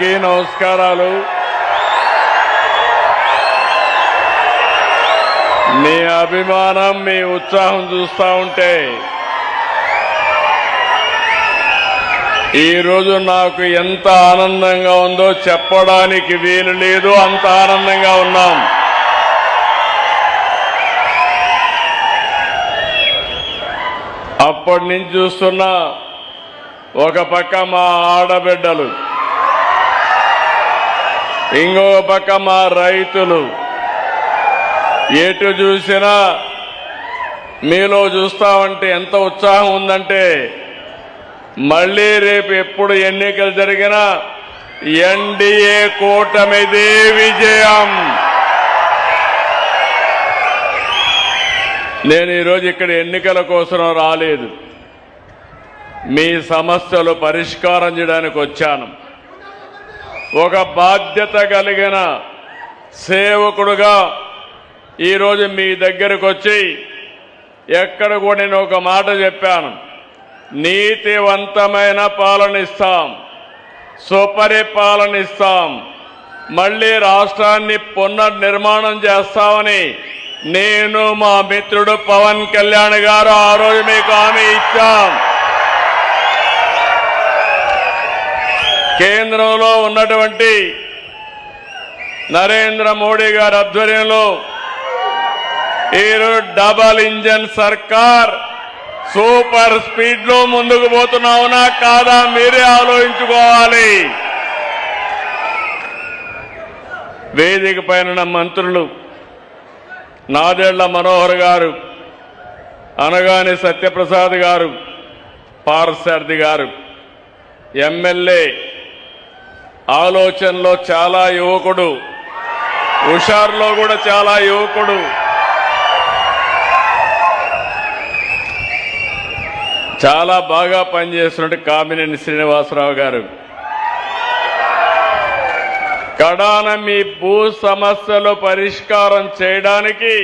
నమస్కారాలు. మీ అభిమానం, మీ ఉత్సాహం చూస్తా ఉంటే ఈరోజు నాకు ఎంత ఆనందంగా ఉందో చెప్పడానికి వీలు లేదు. అంత ఆనందంగా ఉన్నాం. అప్పటి నుంచి చూస్తున్నా, ఒక పక్క మా ఆడబిడ్డలు, ఇంకో పక్క మా రైతులు, ఎటు చూసినా మీలో చూస్తామంటే ఎంత ఉత్సాహం ఉందంటే, మళ్ళీ రేపు ఎప్పుడు ఎన్నికలు జరిగినా ఎన్డీఏ కూటమిదే విజయం. నేను ఈరోజు ఇక్కడ ఎన్నికల కోసం రాలేదు, మీ సమస్యలు పరిష్కారం చేయడానికి వచ్చాను. ఒక బాధ్యత కలిగిన సేవకుడుగా ఈరోజు మీ దగ్గరకు వచ్చి, ఎక్కడ కూడా నేను ఒక మాట చెప్పాను, నీతివంతమైన పాలన ఇస్తాం, సుపరిపాలన ఇస్తాం, మళ్ళీ రాష్ట్రాన్ని పునర్నిర్మాణం చేస్తామని నేను, మా మిత్రుడు పవన్ కళ్యాణ్ గారు ఆ రోజు మీకు హామీ ఇచ్చాం. కేంద్రంలో ఉన్నటువంటి నరేంద్ర మోడీ గారి ఆధ్వర్యంలో ఈరోజు డబల్ ఇంజన్ సర్కార్ సూపర్ స్పీడ్ లో ముందుకు పోతున్నావునా కాదా మీరే ఆలోచించుకోవాలి. వేదిక పైన మంత్రులు నాదెళ్ల మనోహర్ గారు, అనగాని సత్యప్రసాద్ గారు, పార్సారథి గారు, ఎమ్మెల్యే ఆలోచనలో చాలా యువకుడు, హుషారులో కూడా చాలా యువకుడు, చాలా బాగా పనిచేస్తున్నట్టు కామినేని శ్రీనివాసరావు గారు, కడాన మీ భూ సమస్యలు పరిష్కారం చేయడానికి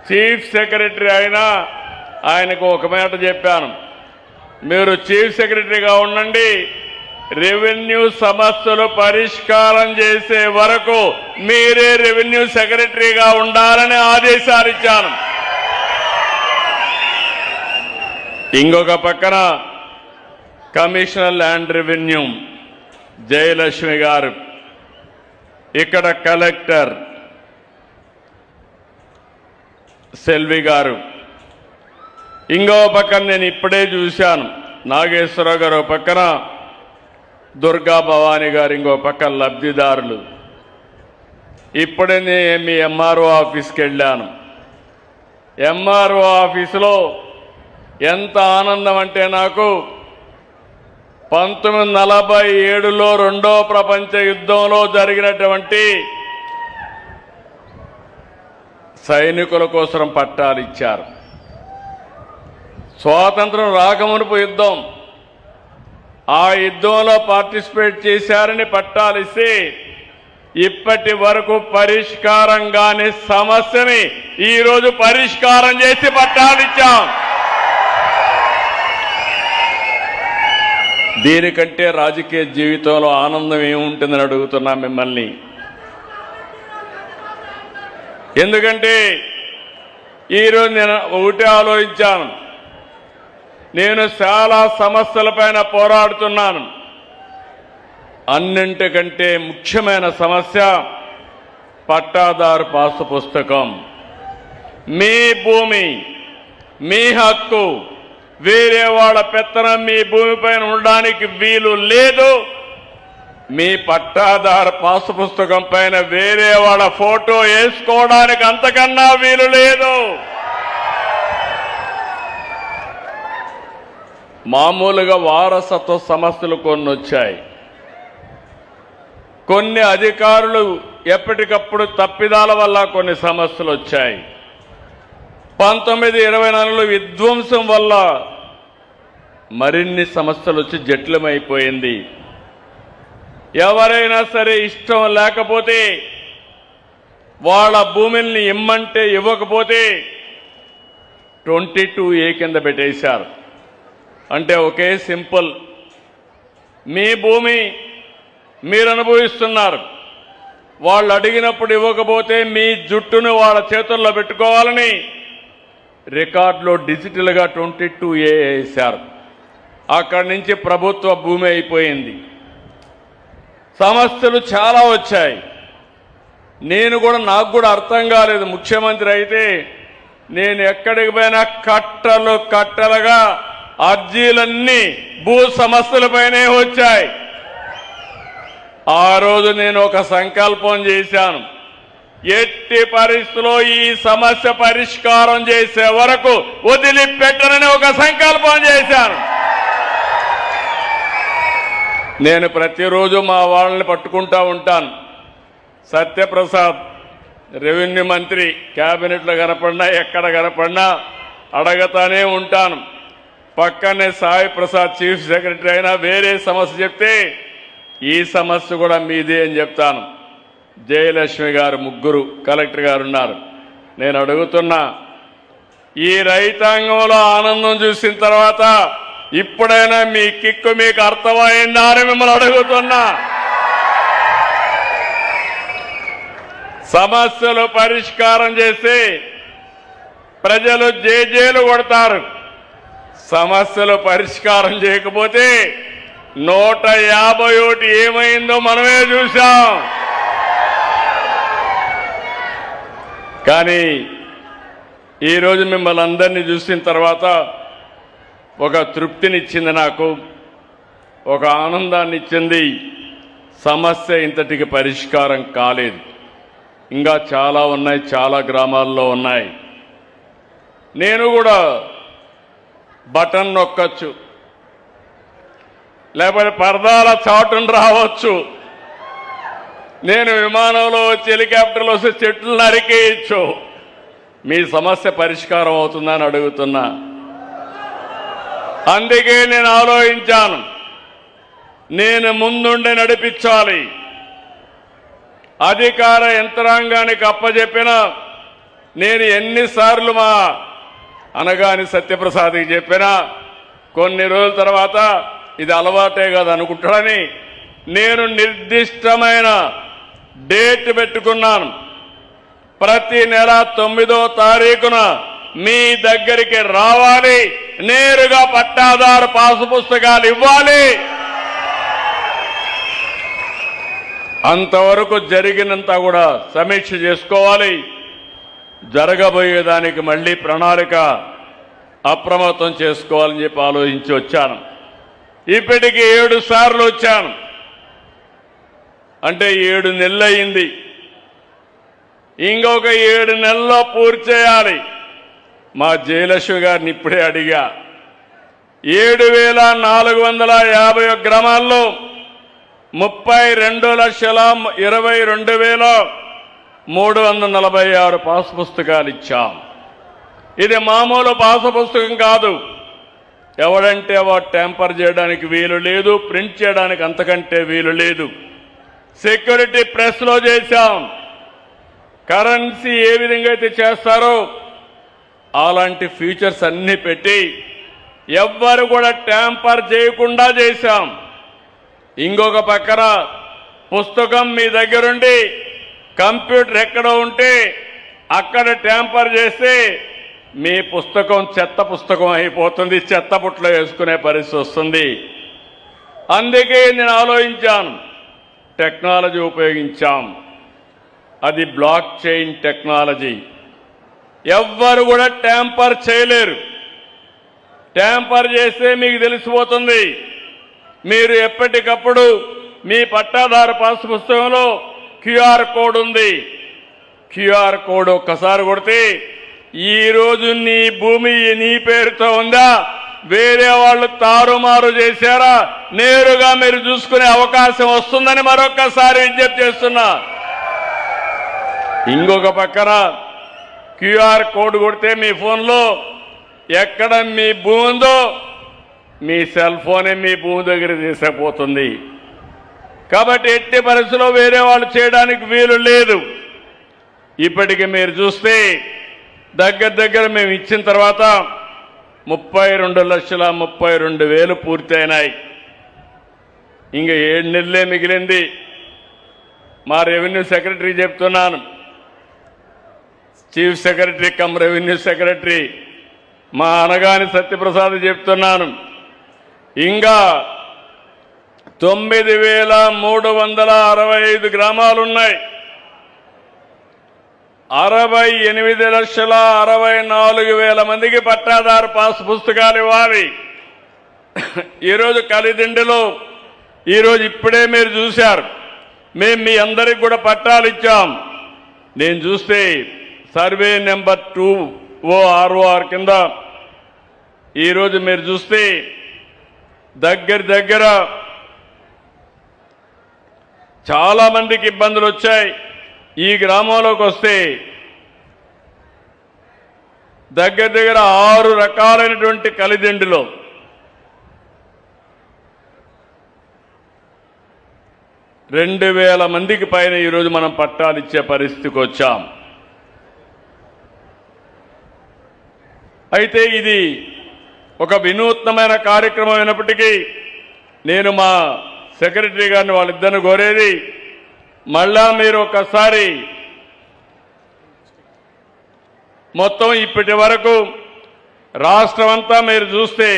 చీఫ్ సెక్రటరీ అయినా ఆయనకు ఒక మాట చెప్పాను, మీరు చీఫ్ సెక్రటరీగా ఉండండి, రెవెన్యూ సమస్యలు పరిష్కారం చేసే వరకు మీరే రెవెన్యూ సెక్రటరీగా ఉండాలని ఆదేశాలు ఇచ్చాను. ఇంకొక పక్కన కమిషనర్ ల్యాండ్ రెవెన్యూ జయలక్ష్మి గారు, ఇక్కడ కలెక్టర్ సెల్వి గారు, ఇంకో పక్కన నేను ఇప్పుడే చూశాను నాగేశ్వరరావు గారు ఒక పక్కన, దుర్గా భవానీ గారు ఇంకో పక్క లబ్ధిదారులు. ఇప్పుడే మీ ఎంఆర్ఓ ఆఫీస్కి వెళ్ళాను. ఎంఆర్ఓ ఆఫీసులో ఎంత ఆనందం అంటే, నాకు 1947లో రెండో ప్రపంచ యుద్ధంలో జరిగినటువంటి సైనికుల కోసం పట్టాలు ఇచ్చారు. స్వాతంత్రం రాకమునుపు యుద్ధం, ఆ యుద్ధంలో పార్టిసిపేట్ చేశారని పట్టాలు ఇస్తే, ఇప్పటి వరకు పరిష్కారం కాని సమస్యని ఈరోజు పరిష్కారం చేసి పట్టాలు ఇచ్చాం. దీనికంటే రాజకీయ జీవితంలో ఆనందం ఏముంటుందని అడుగుతున్నా మిమ్మల్ని. ఎందుకంటే ఈరోజు నేను ఒకటి ఆలోచించాను, నేను చాలా సమస్యలపైన పోరాడుతున్నాను. అన్నింటికంటే ముఖ్యమైన సమస్య పట్టాదారు పాసు పుస్తకం. మీ భూమి, మీ హక్కు, వేరే వాళ్ళ పెత్తనం మీ భూమిపైన ఉండడానికి వీలు లేదు. మీ పట్టాదారు పాసు పుస్తకం పైన వేరే వాళ్ళ ఫోటో వేసుకోవడానికి అంతకన్నా వీలు లేదు. మామూలుగా వారసత్వ సమస్యలు కొన్ని వచ్చాయి. కొన్ని అధికారులు ఎప్పటికప్పుడు తప్పిదాల వల్ల కొన్ని సమస్యలు వచ్చాయి. 1924లో విధ్వంసం వల్ల మరిన్ని సమస్యలు వచ్చి జటిలమైపోయింది. ఎవరైనా సరే ఇష్టం లేకపోతే, వాళ్ళ భూమిని ఇమ్మంటే ఇవ్వకపోతే 22A కింద పెట్టేశారు. అంటే ఒకే సింపుల్, మీ భూమి మీరు అనుభవిస్తున్నారు. వాళ్ళు అడిగినప్పుడు ఇవ్వకపోతే మీ జుట్టును వాళ్ళ చేతుల్లో పెట్టుకోవాలని రికార్డులో డిజిటల్గా 22A వేశారు. అక్కడి నుంచి ప్రభుత్వ భూమి అయిపోయింది. సమస్యలు చాలా వచ్చాయి. నాకు కూడా అర్థం కాలేదు. ముఖ్యమంత్రి అయితే నేను ఎక్కడికి పోయినా కట్టలు కట్టలుగా అర్జీలన్నీ భూ సమస్యలపైనే వచ్చాయి. ఆ రోజు నేను ఒక సంకల్పం చేశాను, ఎట్టి పరిస్థితుల్లో ఈ సమస్య పరిష్కారం చేసే వరకు వదిలిపెట్టనని ఒక సంకల్పం చేశాను. నేను ప్రతిరోజు మా వాళ్ళని పట్టుకుంటా ఉంటాను. సత్యప్రసాద్ రెవెన్యూ మంత్రి క్యాబినెట్లో కనపడినా ఎక్కడ కనపడినా అడగతానే ఉంటాను. పక్కనే సాయి ప్రసాద్ చీఫ్ సెక్రటరీ అయినా వేరే సమస్య చెప్తే ఈ సమస్య కూడా మీదే అని చెప్తాను. జయలక్ష్మి గారు ముగ్గురు కలెక్టర్ గారు ఉన్నారు. నేను అడుగుతున్నా, ఈ రైతాంగంలో ఆనందం చూసిన తర్వాత ఇప్పుడైనా మీ కిక్కు మీకు అర్థమైందా అని మిమ్మల్ని అడుగుతున్నా. సమస్యలు పరిష్కారం చేసి ప్రజలు జేజేలు కొడతారు. సమస్యలు పరిష్కారం చేయకపోతే 151 ఏమైందో మనమే చూశాం. కానీ ఈరోజు మిమ్మల్ని అందరినీ చూసిన తర్వాత ఒక తృప్తినిచ్చింది, నాకు ఒక ఆనందాన్ని ఇచ్చింది. సమస్య ఇంతటికి పరిష్కారం కాలేదు, ఇంకా చాలా ఉన్నాయి, చాలా గ్రామాల్లో ఉన్నాయి. నేను కూడా బటన్ నొక్కచ్చు, లేకపోతే పరదాల చాటును రావచ్చు, నేను విమానంలో వచ్చి హెలికాప్టర్లో వస్తే చెట్లు నరికేయచ్చు. మీ సమస్య పరిష్కారం అవుతుందని అడుగుతున్నా. అందుకే నేను ఆలోచించాను, నేను ముందుండి నడిపించాలి. అధికార యంత్రాంగానికి అప్పచెప్పినా నేను ఎన్నిసార్లు మా అనగాని సత్యప్రసాద్కి చెప్పినా కొన్ని రోజుల తర్వాత ఇది అలవాటే కాదు అనుకుంటాడని నేను నిర్దిష్టమైన డేట్ పెట్టుకున్నాను. ప్రతి నెల 9వ తారీఖున మీ దగ్గరికి రావాలి, నేరుగా పట్టాదారు పాసు పుస్తకాలు ఇవ్వాలి. అంతవరకు జరిగినంత కూడా సమీక్ష చేసుకోవాలి. జరగబోయేదానికి మళ్ళీ ప్రణాళిక అప్రమత్తం చేసుకోవాలని చెప్పి ఆలోచించి వచ్చాను. ఇప్పటికి 7 సార్లు వచ్చాను, అంటే 7 నెలలు అయింది. ఇంకొక 7 నెలల్లో పూర్తి చేయాలి. మా జయలక్ష్మి గారిని ఇప్పుడే అడిగా, 7,451 గ్రామాల్లో 32,22,346 పాసు పుస్తకాలు ఇచ్చాం. ఇది మామూలు పాసు పుస్తకం కాదు. ఎవడంటే వాడు ట్యాంపర్ చేయడానికి వీలు లేదు, ప్రింట్ చేయడానికి అంతకంటే వీలు లేదు. సెక్యూరిటీ ప్రెస్లో చేశాం. కరెన్సీ ఏ విధంగా అయితే చేస్తారో అలాంటి ఫీచర్స్ అన్ని పెట్టి ఎవ్వరు కూడా ట్యాంపర్ చేయకుండా చేశాం. ఇంకొక పక్కన పుస్తకం మీ దగ్గరుండి కంప్యూటర్ ఎక్కడ ఉంటే అక్కడ ట్యాంపర్ చేస్తే మీ పుస్తకం చెత్త పుస్తకం అయిపోతుంది, చెత్త బుట్టలో వేసుకునే పరిస్థితి వస్తుంది. అందుకే నేను ఆలోచించాను, టెక్నాలజీ ఉపయోగించాం. అది బ్లాక్ చైన్ టెక్నాలజీ. ఎవ్వరు కూడా ట్యాంపర్ చేయలేరు. ట్యాంపర్ చేస్తే మీకు తెలిసిపోతుంది. మీరు ఎప్పటికప్పుడు మీ పట్టాదారు పాసు పుస్తకంలో క్యూఆర్ కోడ్ ఉంది. క్యూఆర్ కోడ్ ఒక్కసారి కొడితే ఈరోజు నీ భూమి నీ పేరుతో ఉందా, వేరే వాళ్ళు తారుమారు చేశారా, నేరుగా మీరు చూసుకునే అవకాశం వస్తుందని మరొక్కసారి విజ్ఞప్తి చేస్తున్నా. ఇంకొక పక్కన క్యూఆర్ కోడ్ కొడితే మీ ఫోన్లో ఎక్కడ మీ భూమి ఉందో మీ సెల్ ఫోనే మీ భూమి దగ్గర తీసుకుపోతుంది. కాబట్టి ఎట్టి పరిస్థితుల్లో వేరే వాళ్ళు చేయడానికి వీలు లేదు. ఇప్పటికి మీరు చూస్తే దగ్గర మేము ఇచ్చిన తర్వాత 32,32,000 పూర్తి అయినాయి. ఇంకా 7 నెలలే మిగిలింది. మా రెవెన్యూ సెక్రటరీ చెప్తున్నాను, chief secretary come revenue secretary మా అనగాని సత్యప్రసాద్ చెప్తున్నాను, ఇంకా 9,365 గ్రామాలున్నాయి. 68,64,000 మందికి పట్టాదారు పాస్ పుస్తకాలు ఇవ్వాలి. ఈరోజు కలిదిండిలో ఈరోజు ఇప్పుడే మీరు చూశారు, మేము మీ అందరికి కూడా పట్టాలు ఇచ్చాం. నేను చూస్తే సర్వే నెంబర్ 2OROR కింద ఈరోజు మీరు చూస్తే దగ్గర చాలా మందికి ఇబ్బందులు వచ్చాయి. ఈ గ్రామంలోకి వస్తే దగ్గర 6 రకాలైనటువంటి కలిదిండిలో 2,000 మందికి పైన ఈరోజు మనం పట్టాలు ఇచ్చే పరిస్థితికి వచ్చాం. అయితే ఇది ఒక వినూత్నమైన కార్యక్రమం అయినప్పటికీ నేను మా సెక్రటరీ గారిని వాళ్ళిద్దరిని కోరేది, మళ్ళా మీరు ఒకసారి మొత్తం ఇప్పటి వరకు రాష్ట్రమంతా మీరు చూస్తే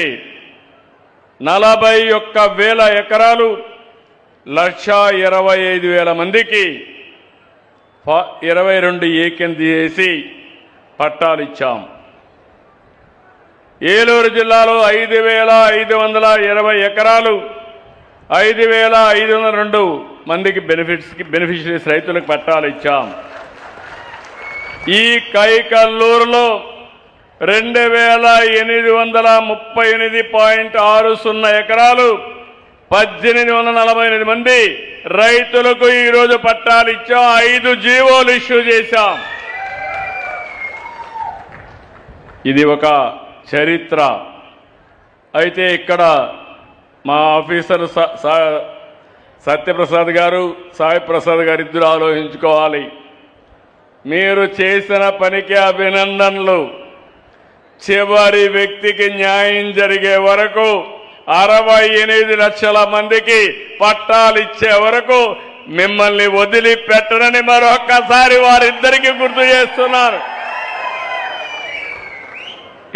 41,000 ఎకరాలు 1,25,000 మందికి 22 ఏకెన్ చేసి పట్టాలు ఇచ్చాం. ఏలూరు జిల్లాలో 5,520 ఎకరాలు 5,502 మందికి బెనిఫిషరీస్ రైతులకు పట్టాలు ఇచ్చాం. ఈ కైకల్లూరులో 2,838.60 ఎకరాలు 1,848 మంది రైతులకు ఈరోజు పట్టాలు ఇచ్చాం. 5 జీవోలు ఇష్యూ చేశాం. ఇది ఒక చరిత్ర. అయితే ఇక్కడ మా ఆఫీసర్ సత్యప్రసాద్ గారు, సాయి ప్రసాద్ గారు ఇద్దరు ఆలోచించుకోవాలి. మీరు చేసిన పనికి అభినందనలు. చివరి వ్యక్తికి న్యాయం జరిగే వరకు 68 లక్షల మందికి పట్టాలు ఇచ్చే వరకు మిమ్మల్ని వదిలిపెట్టనని మరొక్కసారి వారిద్దరికీ గుర్తు చేస్తున్నారు.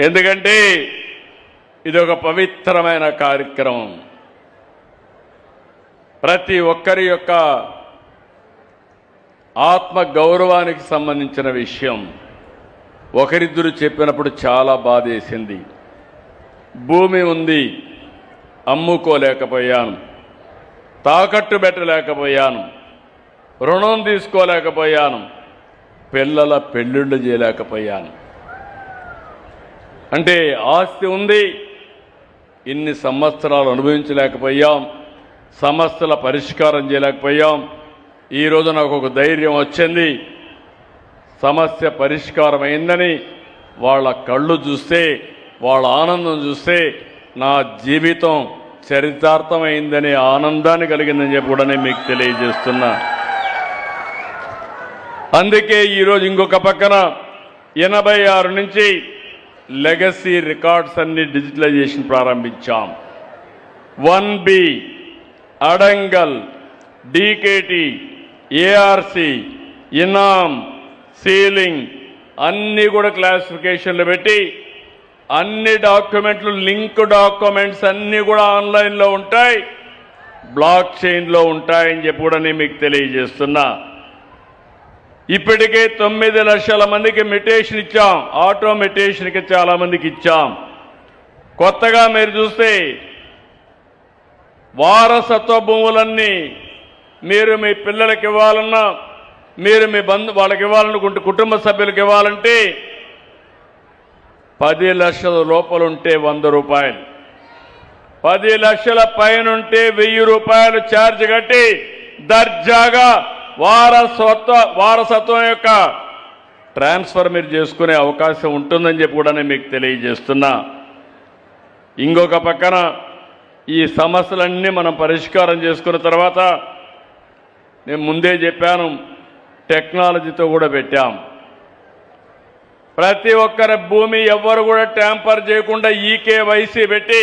ఎందుకంటే ఇది ఒక పవిత్రమైన కార్యక్రమం. ప్రతి ఒక్కరి యొక్క ఆత్మ గౌరవానికి సంబంధించిన విషయం. ఒకరిద్దరు చెప్పినప్పుడు చాలా బాధేసింది. భూమి ఉంది, అమ్ముకోలేకపోయాను, తాకట్టు పెట్టలేకపోయాను, రుణం తీసుకోలేకపోయాను, పిల్లల పెళ్ళిళ్ళు చేయలేకపోయాను. అంటే ఆస్తి ఉంది, ఇన్ని సంవత్సరాలు అనుభవించలేకపోయాం, సమస్యల పరిష్కారం చేయలేకపోయాం. ఈరోజు నాకు ఒక ధైర్యం వచ్చింది, సమస్య పరిష్కారం అయిందని వాళ్ళ కళ్ళు చూస్తే, వాళ్ళ ఆనందం చూస్తే నా జీవితం చరితార్థమైందనే ఆనందాన్ని కలిగిందని చెప్పి కూడా నేను మీకు తెలియజేస్తున్నా. అందుకే ఈరోజు ఇంకొక పక్కన 86 నుంచి లెగసీ రికార్డ్స్ అన్ని డిజిటలైజేషన్ ప్రారంభించాం. 1B, అడంగల్, డీకేటీ, ఏఆర్సి, ఇనాం, సీలింగ్ అన్నీ కూడా క్లాసిఫికేషన్లు పెట్టి అన్ని డాక్యుమెంట్లు, లింక్ డాక్యుమెంట్స్ అన్నీ కూడా ఆన్లైన్లో ఉంటాయి, బ్లాక్ చైన్లో ఉంటాయని చెప్పి కూడా నేను మీకు తెలియజేస్తున్నా. ఇప్పటికే 9 లక్షల మందికి మెటేషన్ ఇచ్చాం, ఆటోమెటేషన్కి చాలా మందికి ఇచ్చాం. కొత్తగా మీరు చూస్తే వారసత్వ భూములన్నీ మీరు మీ పిల్లలకి ఇవ్వాలన్నా, మీరు మీ వాళ్ళకి ఇవ్వాలనుకుంటే, కుటుంబ సభ్యులకు ఇవ్వాలంటే 10 లక్షల లోపలుంటే 100 రూపాయలు, 10 లక్షల పైన ఉంటే 1000 రూపాయలు ఛార్జ్ కట్టి దర్జాగా వారసత్వం యొక్క ట్రాన్స్ఫర్ మీరు చేసుకునే అవకాశం ఉంటుందని చెప్పి కూడా నేను మీకు తెలియజేస్తున్నా. ఇంకొక పక్కన ఈ సమస్యలన్నీ మనం పరిష్కారం చేసుకున్న తర్వాత నేను ముందే చెప్పాను, టెక్నాలజీతో కూడా పెట్టాం. ప్రతి ఒక్కరి భూమి ఎవ్వరు కూడా ట్యాంపర్ చేయకుండా ఈకేవైసీ పెట్టి